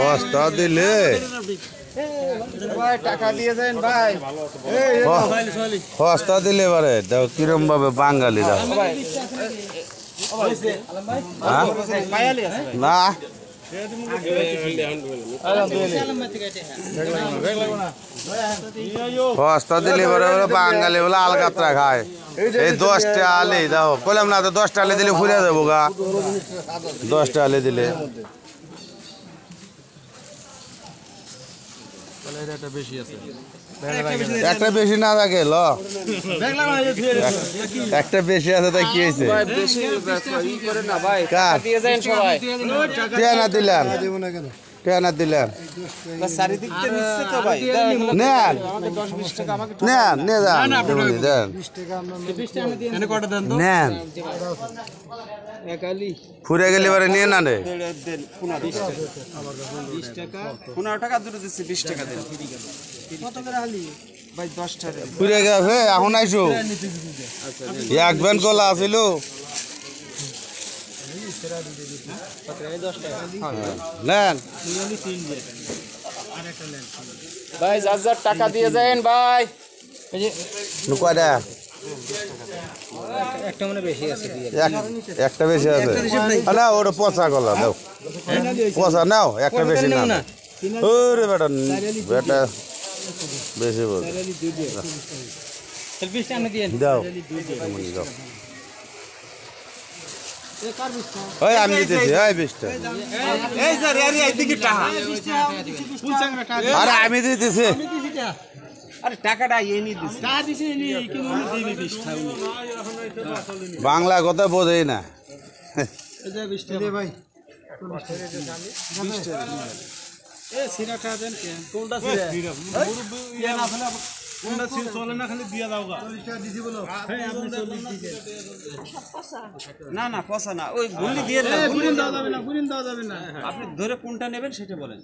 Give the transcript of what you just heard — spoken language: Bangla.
বস্তা দিলে টাকা দিয়ে যান ভাই। বস্তা দিলে এবারে দেখো কিরম ভাবে বাঙালি দেখো না বস্তা দিলে এবারে বাঙালি বলে আলগাত্রা খায়। এই 10টা আলে দেখো বললাম না তো 10টা আলে দিলে ফুরিয়ে যাবো গা। 10টা আলে দিলে একটা বেশি না থাকে ল একটা বেশি আছে তাই কি হয়েছে না দিলেন না দিলেন ফুরে গেলে এবারে নিয়ে না রে 15 টাকা দুটো দিচ্ছি 20 টাকা দেন ভাই 10 টাকা ফুরে গেছে এখন আইসো এক ভ্যান কলা আছিল নেন ভাই যার টাকা দিয়ে যান ভাই। কয়টা একটা মনে বেশি আছে একটা বেশি আছে না ওটা পচা কলা দাও পচা নাও একটা বেশি না ওরে বেটা বেটা বেশি বল দাও ওই আমি দিতেছি ওই 20টা আরে আমি দিতেছি আরে টাকাটা এনে বাংলা কথা বোঝেই না না না পয়সা না ওই গুলি দিয়ে আপনি ধরে কোনটা নেবেন সেটা বলেন।